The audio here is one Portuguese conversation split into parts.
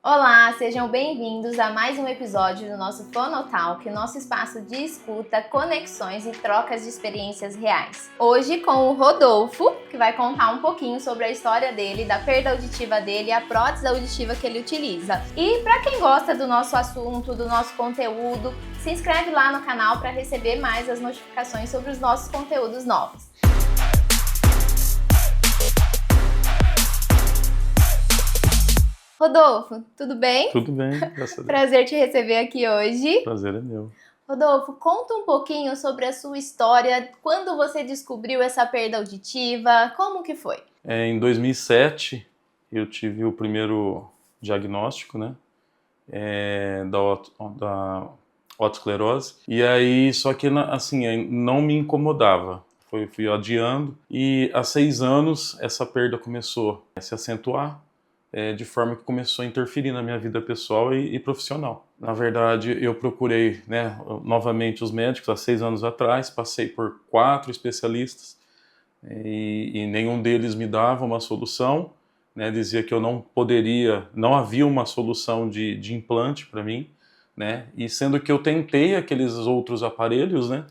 Olá, sejam bem-vindos a mais um episódio do nosso Fonotalk, nosso espaço de escuta, conexões e trocas de experiências reais. Hoje com o Rodolfo, que vai contar um pouquinho sobre a história dele, da perda auditiva dele e a prótese auditiva que ele utiliza. E para quem gosta do nosso assunto, do nosso conteúdo, se inscreve lá no canal para receber mais as notificações sobre os nossos conteúdos novos. Rodolfo, tudo bem? Tudo bem, graças a Deus. Prazer te receber aqui hoje. Prazer é meu. Rodolfo, conta um pouquinho sobre a sua história, quando você descobriu essa perda auditiva, como que foi? Em 2007, eu tive o primeiro diagnóstico, né, da otosclerose. E aí, só que assim, não me incomodava. Fui adiando e há 6 anos essa perda começou a se acentuar. De forma que começou a interferir na minha vida pessoal e profissional. Na verdade, eu procurei, né, novamente os médicos há 6 anos atrás, passei por 4 especialistas e nenhum deles me dava uma solução, né, dizia que eu não havia uma solução de implante para mim, né, e sendo que eu tentei aqueles outros aparelhos, né,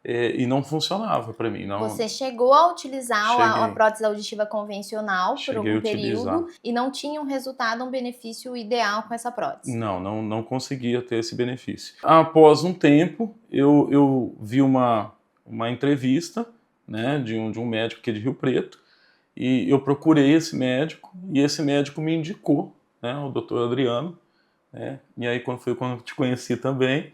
e não funcionava para mim. Não. Você chegou a utilizar a prótese auditiva convencional por algum período e não tinha um resultado, um benefício ideal com essa prótese? Não conseguia ter esse benefício. Após um tempo, eu vi uma entrevista, né, de um médico aqui de Rio Preto, e eu procurei esse médico, e esse médico me indicou, né, o Dr. Adriano, né, e aí quando eu te conheci também,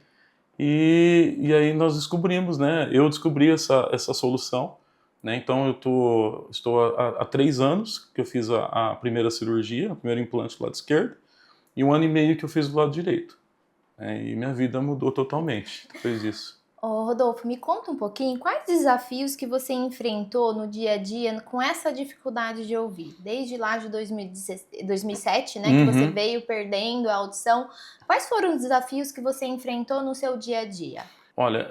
e aí nós descobrimos, né, eu descobri essa solução, né, então estou há 3 anos que eu fiz a primeira cirurgia, o primeiro implante do lado esquerdo, e 1 ano e meio que eu fiz do lado direito, né, e minha vida mudou totalmente depois disso. Rodolfo, me conta um pouquinho quais desafios que você enfrentou no dia a dia com essa dificuldade de ouvir, desde lá de 2007, né, que você veio perdendo a audição. Quais foram os desafios que você enfrentou no seu dia a dia? Olha,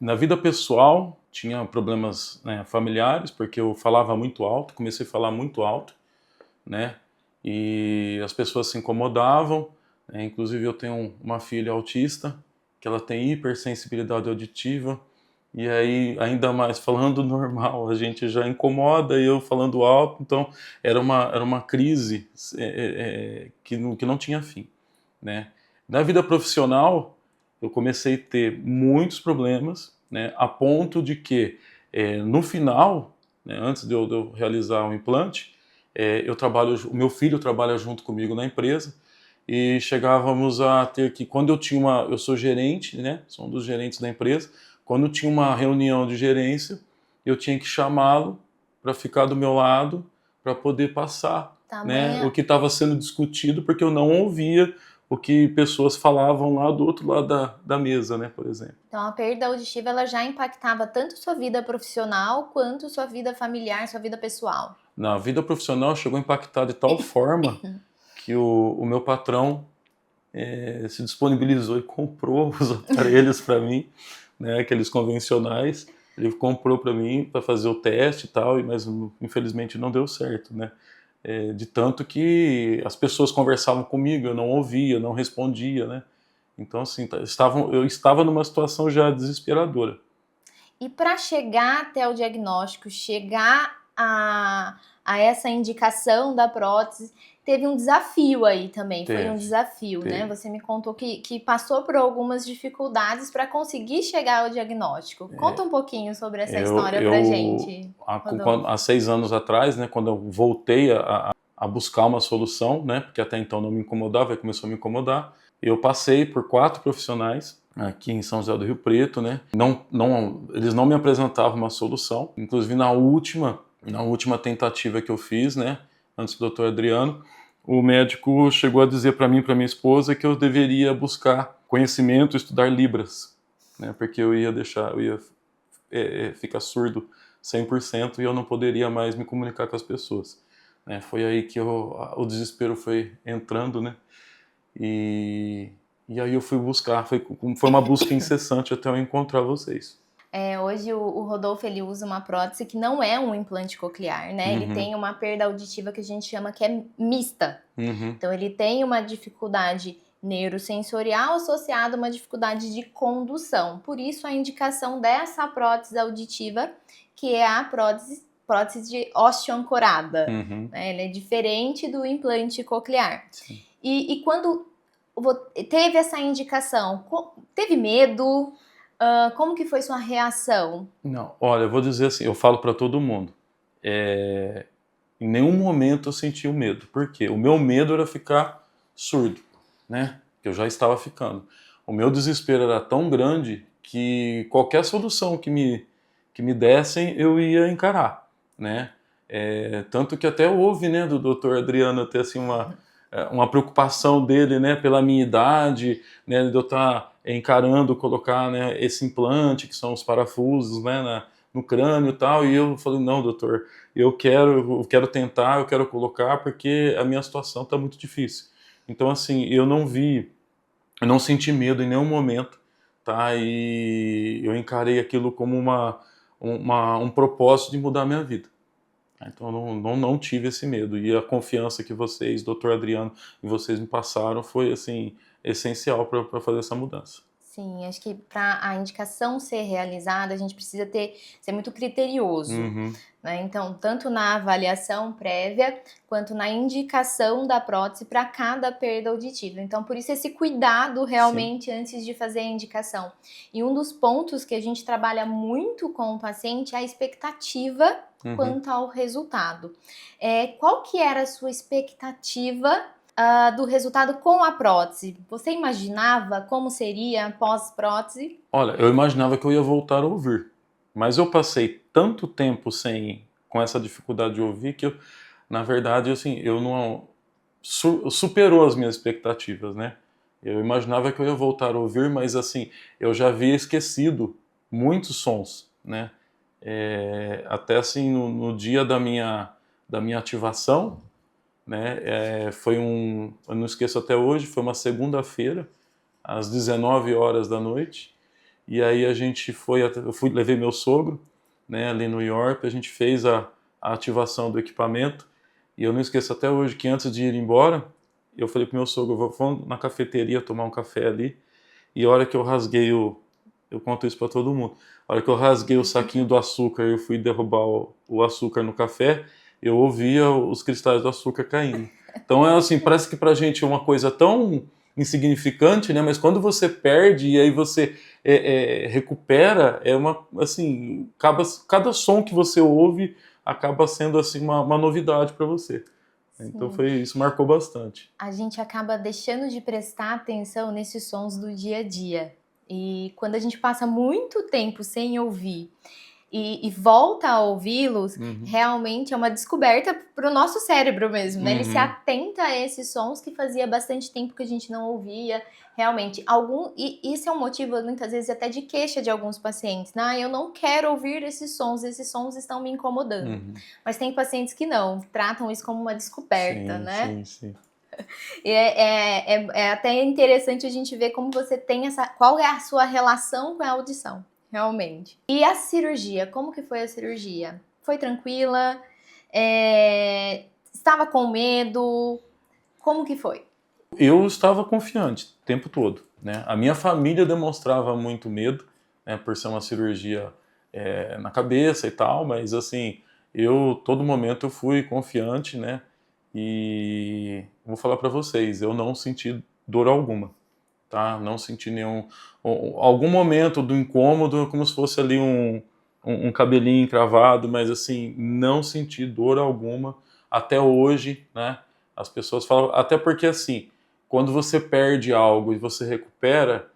na vida pessoal tinha problemas, né, familiares, porque eu falava muito alto, comecei a falar muito alto, né, e as pessoas se incomodavam, né, inclusive eu tenho uma filha autista, que ela tem hipersensibilidade auditiva, e aí ainda mais falando normal, a gente já incomoda, e eu falando alto, então era uma crise que não tinha fim, né. Na vida profissional, eu comecei a ter muitos problemas, né, a ponto de que, no final, né, antes de eu realizar o implante, o meu filho trabalha junto comigo na empresa, e chegávamos a ter que, eu sou gerente, né, sou um dos gerentes da empresa, quando tinha uma reunião de gerência, eu tinha que chamá-lo para ficar do meu lado, para poder passar, né, o que estava sendo discutido, porque eu não ouvia o que pessoas falavam lá do outro lado da mesa, né, por exemplo. Então a perda auditiva ela já impactava tanto sua vida profissional quanto sua vida familiar, sua vida pessoal. Na vida profissional chegou a impactar de tal forma que o meu patrão se disponibilizou e comprou os aparelhos para mim, né, aqueles convencionais. Ele comprou para mim para fazer o teste e tal, mas infelizmente não deu certo, né? De tanto que as pessoas conversavam comigo, eu não ouvia, não respondia, né? Então, assim, eu estava numa situação já desesperadora. E para chegar até o diagnóstico, chegar a essa indicação da prótese, teve um desafio aí também, foi um desafio, né? Você me contou que passou por algumas dificuldades para conseguir chegar ao diagnóstico. Conta um pouquinho sobre essa história pra gente, Rodolfo. Há 6 anos atrás, né, quando eu voltei a buscar uma solução, né, porque até então não me incomodava, aí começou a me incomodar, eu passei por 4 profissionais aqui em São José do Rio Preto, né? Eles não me apresentavam uma solução. Inclusive na última tentativa que eu fiz, né, antes do Dr. Adriano, o médico chegou a dizer para mim e para minha esposa que eu deveria buscar conhecimento, estudar Libras, né, porque eu ia ficar surdo 100% e eu não poderia mais me comunicar com as pessoas. Foi aí que o desespero foi entrando, né? E aí eu fui buscar, foi uma busca incessante até eu encontrar vocês. Hoje o Rodolfo ele usa uma prótese que não é um implante coclear, né? Ele tem uma perda auditiva que a gente chama que é mista. Uhum. Então, ele tem uma dificuldade neurosensorial associada a uma dificuldade de condução. Por isso, a indicação dessa prótese auditiva, que é a prótese de osteoancorada. Uhum. Né? Ela é diferente do implante coclear. Sim. E quando teve essa indicação, teve medo? Como que foi sua reação? Não, olha, eu vou dizer assim, eu falo para todo mundo. Em nenhum momento eu senti o medo. Por quê? O meu medo era ficar surdo, né? Que eu já estava ficando. O meu desespero era tão grande que qualquer solução que me dessem eu ia encarar, né? Tanto que até houve, né, do Dr. Adriano até assim uma preocupação dele, né, pela minha idade, né, de eu estar encarando colocar, né, esse implante que são os parafusos, né, no crânio e tal. E eu falei, não, doutor, eu quero tentar, eu quero colocar porque a minha situação está muito difícil. Então, assim, eu não senti medo em nenhum momento, tá? E eu encarei aquilo como um propósito de mudar a minha vida. Então, eu não tive esse medo. E a confiança que vocês, doutor Adriano, e vocês me passaram foi, assim, essencial para fazer essa mudança. Sim, acho que para a indicação ser realizada, a gente precisa ser muito criterioso. Uhum. Né? Então, tanto na avaliação prévia, quanto na indicação da prótese para cada perda auditiva. Então, por isso esse cuidado realmente antes de fazer a indicação. E um dos pontos que a gente trabalha muito com o paciente é a expectativa quanto ao resultado. Qual que era a sua expectativa do resultado com a prótese? Você imaginava como seria pós-prótese? Olha, eu imaginava que eu ia voltar a ouvir, mas eu passei tanto tempo com essa dificuldade de ouvir que na verdade, assim, eu não superou as minhas expectativas, né? Eu imaginava que eu ia voltar a ouvir, mas assim, eu já havia esquecido muitos sons, né? Até assim, no dia da minha ativação, né? Eu não esqueço até hoje, foi uma segunda-feira, às 19 horas da noite, e aí a gente levei meu sogro, né, ali no York, a gente fez a ativação do equipamento, e eu não esqueço até hoje que antes de ir embora, eu falei pro meu sogro, vamos na cafeteria tomar um café ali, e a hora que eu rasguei eu conto isso para todo mundo, a hora que eu rasguei o saquinho do açúcar e eu fui derrubar o açúcar no café, eu ouvia os cristais do açúcar caindo. Então é assim, parece que pra gente é uma coisa tão insignificante, né? Mas quando você perde e aí você recupera, assim, cada som que você ouve acaba sendo assim uma novidade para você. Sim. Então isso marcou bastante. A gente acaba deixando de prestar atenção nesses sons do dia a dia. E quando a gente passa muito tempo sem ouvir e volta a ouvi-los, realmente é uma descoberta para o nosso cérebro mesmo, né? Ele se atenta a esses sons que fazia bastante tempo que a gente não ouvia. Realmente, e isso é um motivo, muitas vezes, até de queixa de alguns pacientes. Eu não quero ouvir esses sons estão me incomodando. Mas tem pacientes que não, tratam isso como uma descoberta, né? Sim. E é até interessante a gente ver como você tem qual é a sua relação com a audição, realmente. E a cirurgia, como que foi a cirurgia? Foi tranquila? Estava com medo? Como que foi? Eu estava confiante o tempo todo, né? A minha família demonstrava muito medo, né, por ser uma cirurgia na cabeça e tal, mas assim, todo momento eu fui confiante, né? E vou falar para vocês, eu não senti dor alguma, tá? Não senti algum momento do incômodo, como se fosse ali um cabelinho encravado, mas assim, não senti dor alguma até hoje, né? As pessoas falam, até porque assim, quando você perde algo e você recupera,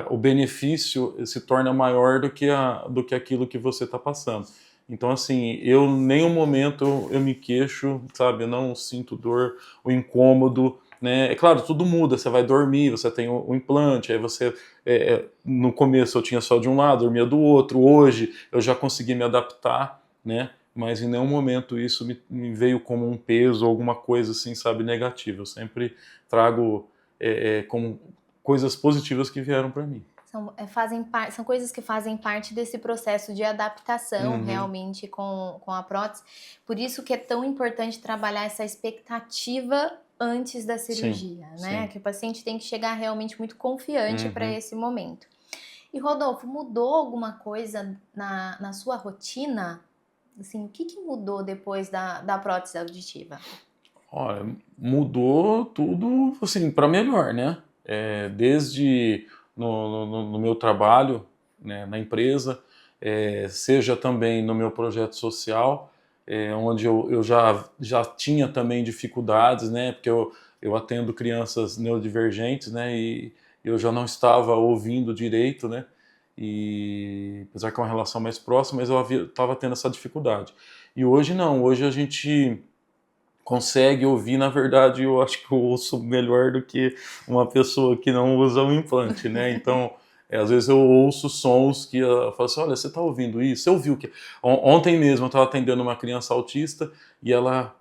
o benefício se torna maior do que aquilo que você está passando. Então, assim, eu em nenhum momento eu me queixo, sabe? Eu não sinto dor, o incômodo, né? É claro, tudo muda, você vai dormir, você tem o implante, aí você... no começo eu tinha só de um lado, dormia do outro, hoje eu já consegui me adaptar, né? Mas em nenhum momento isso me veio como um peso, alguma coisa assim, sabe, negativa. Eu sempre trago como coisas positivas que vieram para mim. São coisas que fazem parte desse processo de adaptação realmente com a prótese. Por isso que é tão importante trabalhar essa expectativa antes da cirurgia, né? Sim. Que o paciente tem que chegar realmente muito confiante para Uhum. esse momento. E Rodolfo, mudou alguma coisa na sua rotina? Assim, o que mudou depois da prótese auditiva? Olha, mudou tudo, assim, para melhor, né? Desde no meu trabalho, né, na empresa, seja também no meu projeto social, onde eu já tinha também dificuldades, né? Porque eu atendo crianças neurodivergentes, né? E eu já não estava ouvindo direito, né? E apesar que é uma relação mais próxima, mas eu estava tendo essa dificuldade. E hoje não, hoje a gente consegue ouvir, na verdade, eu acho que eu ouço melhor do que uma pessoa que não usa o implante, né? Então, às vezes eu ouço sons que eu falo assim, olha, você está ouvindo isso? Você ouviu que... Ontem mesmo eu estava atendendo uma criança autista e ela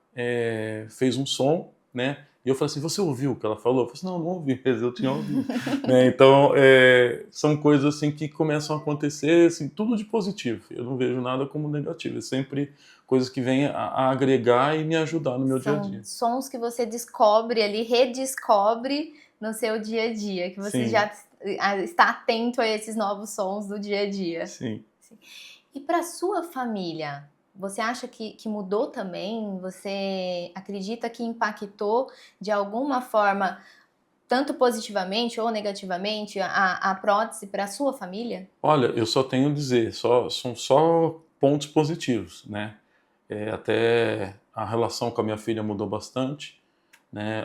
fez um som, né? E eu falei assim, você ouviu o que ela falou? Eu falei assim, não ouvi, mas eu tinha ouvido. Né? Então, são coisas assim que começam a acontecer, assim, tudo de positivo. Eu não vejo nada como negativo, é sempre coisas que vêm a agregar e me ajudar no meu dia a São dia. sons que você descobre ali, redescobre no seu dia a dia, que você Sim, já está atento a esses novos sons do dia a dia. sim. E para sua família, você acha que mudou também? Você acredita que impactou de alguma forma, tanto positivamente ou negativamente, a prótese para sua família? Olha, eu só tenho a dizer, são só pontos positivos, né? Até a relação com a minha filha mudou bastante, né?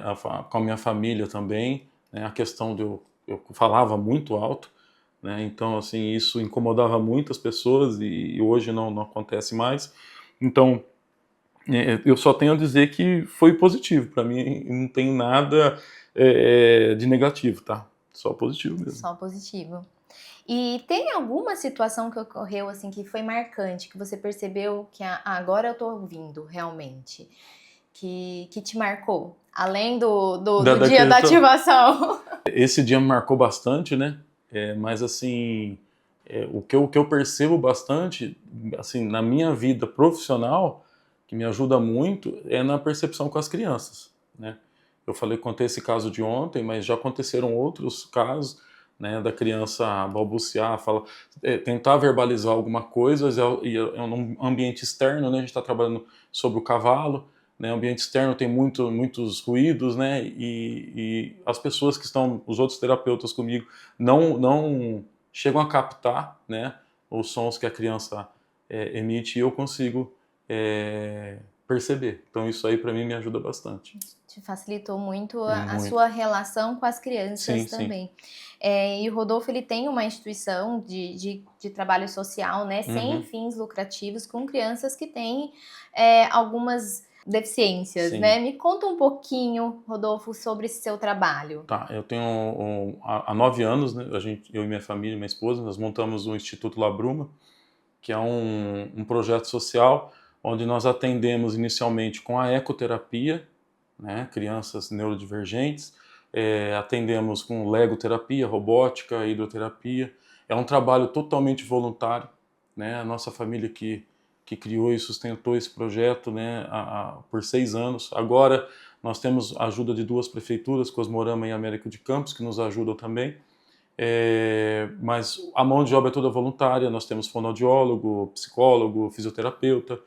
Com a minha família também, né? A questão de eu falava muito alto, né? Então, assim, isso incomodava muitas pessoas e hoje não acontece mais. Então, eu só tenho a dizer que foi positivo. Para mim, não tem nada de negativo, tá? Só positivo mesmo. Só positivo. E tem alguma situação que ocorreu assim que foi marcante, que você percebeu que agora eu tô ouvindo realmente, que te marcou? Além do Da dia da questão. ativação. Esse dia me marcou bastante, né? Mas assim, o que eu percebo bastante, assim, na minha vida profissional, que me ajuda muito, é na percepção com as crianças, né? Eu falei, contei esse caso de ontem, mas já aconteceram outros casos, né, da criança balbuciar, tentar verbalizar alguma coisa, e é num ambiente externo, né? A gente está trabalhando sobre o cavalo, né, o ambiente externo tem muitos ruídos, né, e as pessoas que estão, os outros terapeutas comigo, não chegam a captar, né, os sons que a criança emite e eu consigo perceber. Então isso aí para mim me ajuda bastante. Te facilitou muito a Muito. sua relação com as crianças Sim, sim. também. E o Rodolfo, ele tem uma instituição de trabalho social, né, sem Uhum. fins lucrativos, com crianças que têm algumas deficiências, Sim. né? Me conta um pouquinho, Rodolfo, sobre esse seu trabalho. Tá, eu tenho há 9 anos, né, eu e minha família, minha esposa, nós montamos o Instituto Labruma, que é um projeto social onde nós atendemos inicialmente com a ecoterapia, né, crianças neurodivergentes, atendemos com legoterapia, robótica, hidroterapia. É um trabalho totalmente voluntário, né? A nossa família que criou e sustentou esse projeto, né, por 6 anos. Agora nós temos a ajuda de 2 prefeituras, Cosmorama e Américo de Campos, que nos ajudam também. Mas a mão de obra é toda voluntária, nós temos fonoaudiólogo, psicólogo, fisioterapeuta,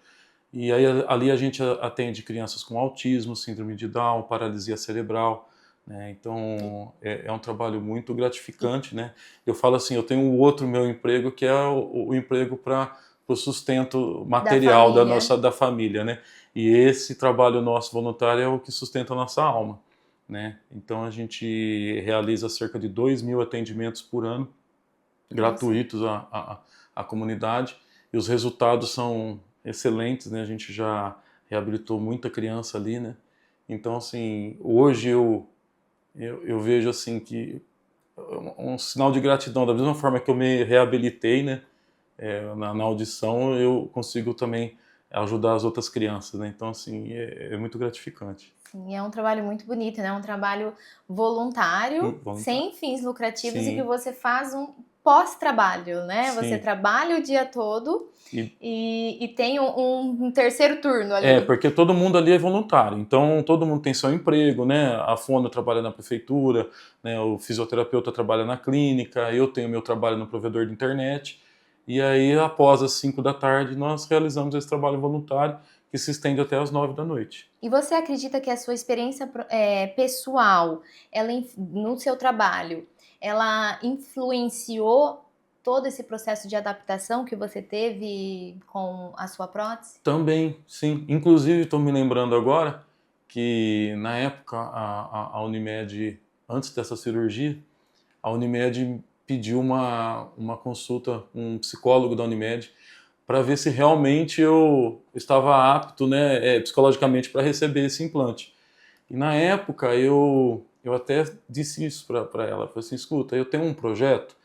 e aí ali a gente atende crianças com autismo, síndrome de Down, paralisia cerebral, né? Então é um trabalho muito gratificante, né? Eu falo assim, eu tenho um outro meu emprego que é o emprego para o sustento Da material família. da família, né? E esse trabalho nosso voluntário é o que sustenta a nossa alma, né? Então a gente realiza cerca de 2.000 atendimentos por ano, Nossa. gratuitos à comunidade, e os resultados são excelentes, né? A gente já reabilitou muita criança ali, né? Então, assim, hoje eu vejo assim que um sinal de gratidão, da mesma forma que eu me reabilitei, né? Na audição, eu consigo também ajudar as outras crianças, né? Então, assim, é muito gratificante. Sim, é um trabalho muito bonito, né? Um trabalho voluntário, Voluntário. sem fins lucrativos e que Sim, você faz pós-trabalho, né? Você Sim. trabalha o dia todo e tem um terceiro turno ali. Porque todo mundo ali é voluntário, então todo mundo tem seu emprego, né? A fono trabalha na prefeitura, né? O fisioterapeuta trabalha na clínica, eu tenho meu trabalho no provedor de internet, e aí após as 5 da tarde nós realizamos esse trabalho voluntário que se estende até as 9 da noite. E você acredita que a sua experiência pessoal, no seu trabalho, ela influenciou todo esse processo de adaptação que você teve com a sua prótese? Também, sim. Inclusive, estou me lembrando agora que na época a Unimed, antes dessa cirurgia, a Unimed pediu uma consulta, um psicólogo da Unimed, para ver se realmente eu estava apto, né, psicologicamente para receber esse implante. E na época eu até disse isso para ela, falei assim, escuta, eu tenho um projeto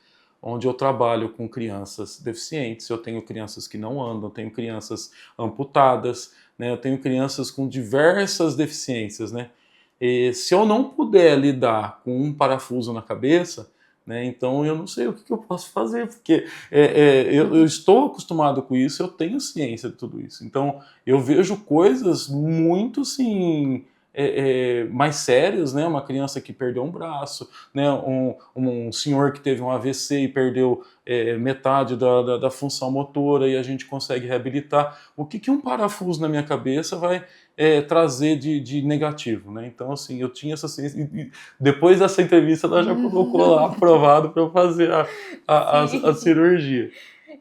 onde eu trabalho com crianças deficientes, eu tenho crianças que não andam, tenho crianças amputadas, né, eu tenho crianças com diversas deficiências, né? E se eu não puder lidar com um parafuso na cabeça, né, então eu não sei o que eu posso fazer, porque eu estou acostumado com isso, eu tenho ciência de tudo isso. Então eu vejo coisas muito, assim, mais sérias, né? Uma criança que perdeu um braço, né? Um senhor que teve um AVC e perdeu metade da função motora e a gente consegue reabilitar. O que um parafuso na minha cabeça vai trazer de negativo, né? Então, assim, eu tinha essa ciência. E depois dessa entrevista, ela já colocou lá aprovado para eu fazer a cirurgia.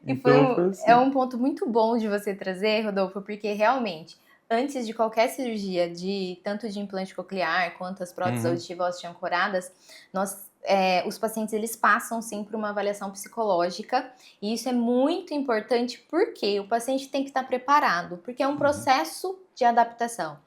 Então, foi assim. É um ponto muito bom de você trazer, Rodolfo, porque realmente, antes de qualquer cirurgia, tanto de implante coclear quanto as próteses auditivas osteoancoradas, os pacientes eles passam sim por uma avaliação psicológica, e isso é muito importante porque o paciente tem que estar preparado, porque é um processo de adaptação.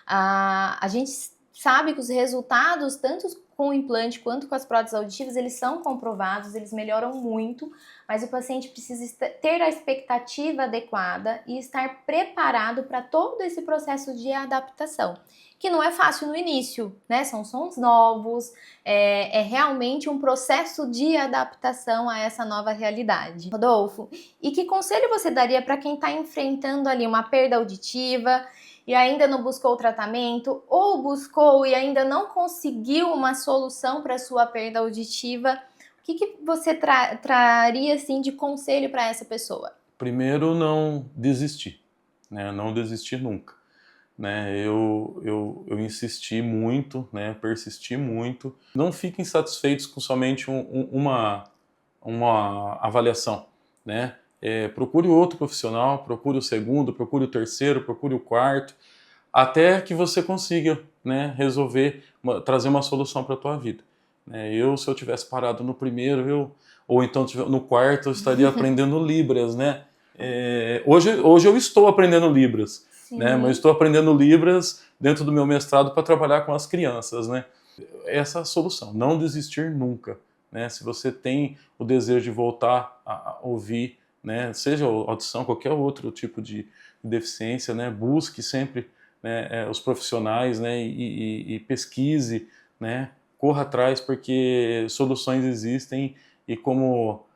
A gente sabe que os resultados, tanto com o implante quanto com as próteses auditivas, eles são comprovados, eles melhoram muito, mas o paciente precisa ter a expectativa adequada e estar preparado para todo esse processo de adaptação, que não é fácil no início, né? São sons novos, é realmente um processo de adaptação a essa nova realidade. Rodolfo, e que conselho você daria para quem está enfrentando ali uma perda auditiva e ainda não buscou o tratamento, ou buscou e ainda não conseguiu uma solução para sua perda auditiva? O que você traria assim, de conselho para essa pessoa? Primeiro, não desistir, né? Não desistir nunca. Né, eu insisti muito, né, persisti muito. Não fiquem satisfeitos com somente uma avaliação, né? Procure outro profissional, procure o segundo, procure o terceiro, procure o quarto, até que você consiga, né, resolver, trazer uma solução para a tua vida. Se eu tivesse parado no primeiro, ou então no quarto, eu estaria aprendendo Libras, né? Hoje eu estou aprendendo Libras, né? Mas eu estou aprendendo Libras dentro do meu mestrado para trabalhar com as crianças, né? Essa é a solução, não desistir nunca, né? Se você tem o desejo de voltar a ouvir, né? Seja audição, qualquer outro tipo de deficiência, né? Busque sempre, né, os profissionais, né? E pesquise, né? Corra atrás, porque soluções existem, e como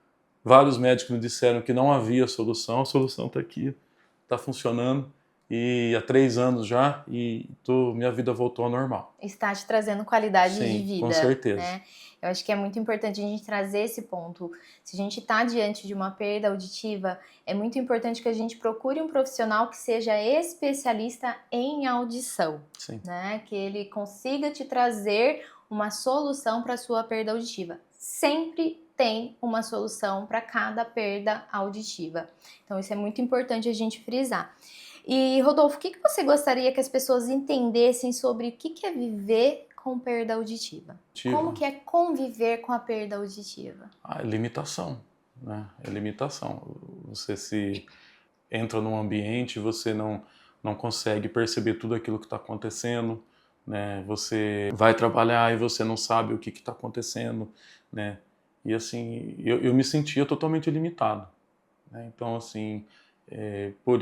vários médicos me disseram que não havia solução, a solução está aqui, está funcionando, e há 3 anos já, e minha vida voltou ao normal. Está te trazendo qualidade de vida. Com certeza. Né? Eu acho que é muito importante a gente trazer esse ponto. Se a gente está diante de uma perda auditiva, é muito importante que a gente procure um profissional que seja especialista em audição. Sim. Né? Que ele consiga te trazer uma solução para a sua perda auditiva. Sempre tem uma solução para cada perda auditiva. Então isso é muito importante a gente frisar. E Rodolfo, o que você gostaria que as pessoas entendessem sobre o que é viver com perda auditiva? Como que é conviver com a perda auditiva? É limitação, né? É limitação. Você se entra num ambiente, você não consegue perceber tudo aquilo que está acontecendo, né? Você vai trabalhar e você não sabe o que está acontecendo, né? E assim, eu me sentia totalmente limitado, né? Então, assim,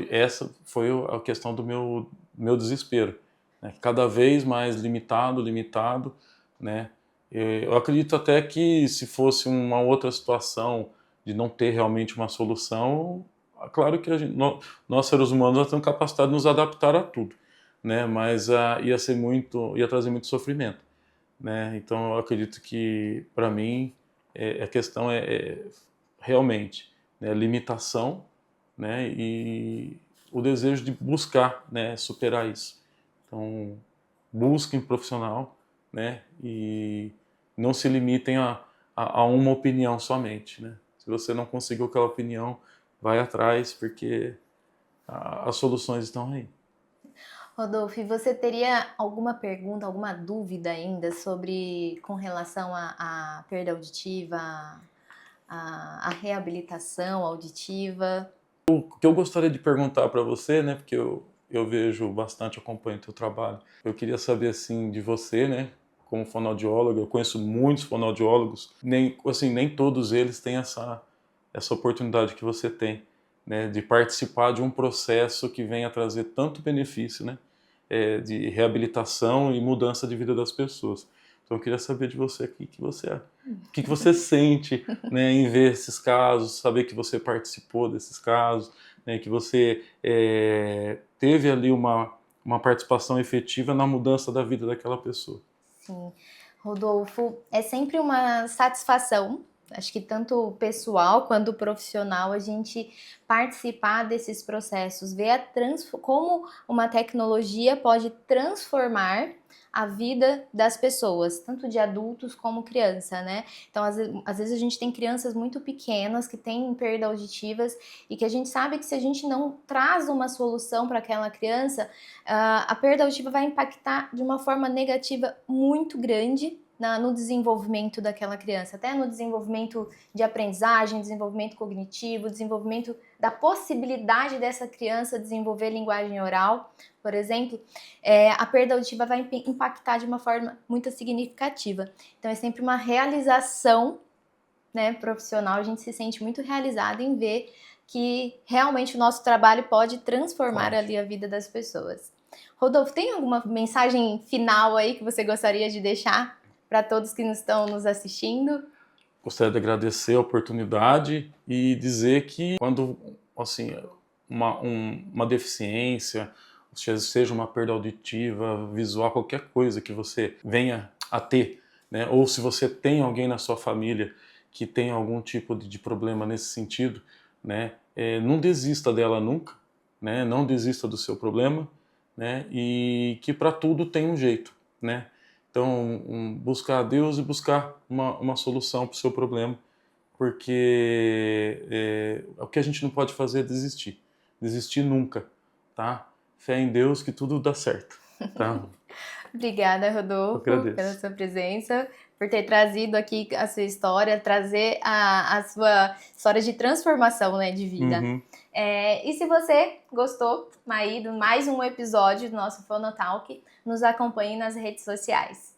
essa foi a questão do meu desespero, né? Cada vez mais limitado, né? Eu acredito até que se fosse uma outra situação de não ter realmente uma solução, claro que nós seres humanos nós temos capacidade de nos adaptar a tudo, né? Mas ia trazer muito sofrimento, né? Então eu acredito que para mim a questão é realmente, né, limitação, né? E o desejo de buscar, né, superar isso. Então busquem profissional, né? E não se limitem a uma opinião somente, né? Se você não conseguiu aquela opinião, vai atrás, porque as soluções estão aí. Rodolfo, e você teria alguma pergunta, alguma dúvida ainda sobre com relação à perda auditiva, à reabilitação auditiva? O que eu gostaria de perguntar para você, né, porque eu vejo bastante, acompanho o teu trabalho. Eu queria saber assim de você, né, como fonoaudiólogo, eu conheço muitos fonoaudiólogos, nem todos eles têm essa oportunidade que você tem, né, de participar de um processo que venha trazer tanto benefício, né, de reabilitação e mudança de vida das pessoas. Então eu queria saber de você o que você sente, né, em ver esses casos, saber que você participou desses casos, né, que você teve ali uma participação efetiva na mudança da vida daquela pessoa. Sim, Rodolfo, é sempre uma satisfação, acho que tanto pessoal quanto profissional, a gente participar desses processos, ver como uma tecnologia pode transformar a vida das pessoas, tanto de adultos como criança, né? Então, às vezes a gente tem crianças muito pequenas que têm perda auditivas e que a gente sabe que se a gente não traz uma solução para aquela criança, a perda auditiva vai impactar de uma forma negativa muito grande no desenvolvimento daquela criança, até no desenvolvimento de aprendizagem, desenvolvimento cognitivo, desenvolvimento da possibilidade dessa criança desenvolver linguagem oral, por exemplo, a perda auditiva vai impactar de uma forma muito significativa. Então é sempre uma realização, né, profissional, a gente se sente muito realizado em ver que realmente o nosso trabalho pode transformar ali a vida das pessoas. Rodolfo, tem alguma mensagem final aí que você gostaria de deixar para todos que estão nos assistindo? Gostaria de agradecer a oportunidade e dizer que quando assim uma deficiência, seja uma perda auditiva, visual, qualquer coisa que você venha a ter, né? Ou se você tem alguém na sua família que tem algum tipo de problema nesse sentido, né? Não desista dela nunca, né? Não desista do seu problema, né? E que para tudo tem um jeito, né? Então, buscar a Deus e buscar uma solução para o seu problema, porque o que a gente não pode fazer é desistir. Desistir nunca, tá? Fé em Deus que tudo dá certo, tá? Obrigada, Eu Rodolfo, pela agradeço. sua presença, por ter trazido aqui a sua história, trazer a sua história de transformação, né, de vida. Uhum. E se você gostou aí de mais um episódio do nosso Fonotalk, nos acompanhe nas redes sociais.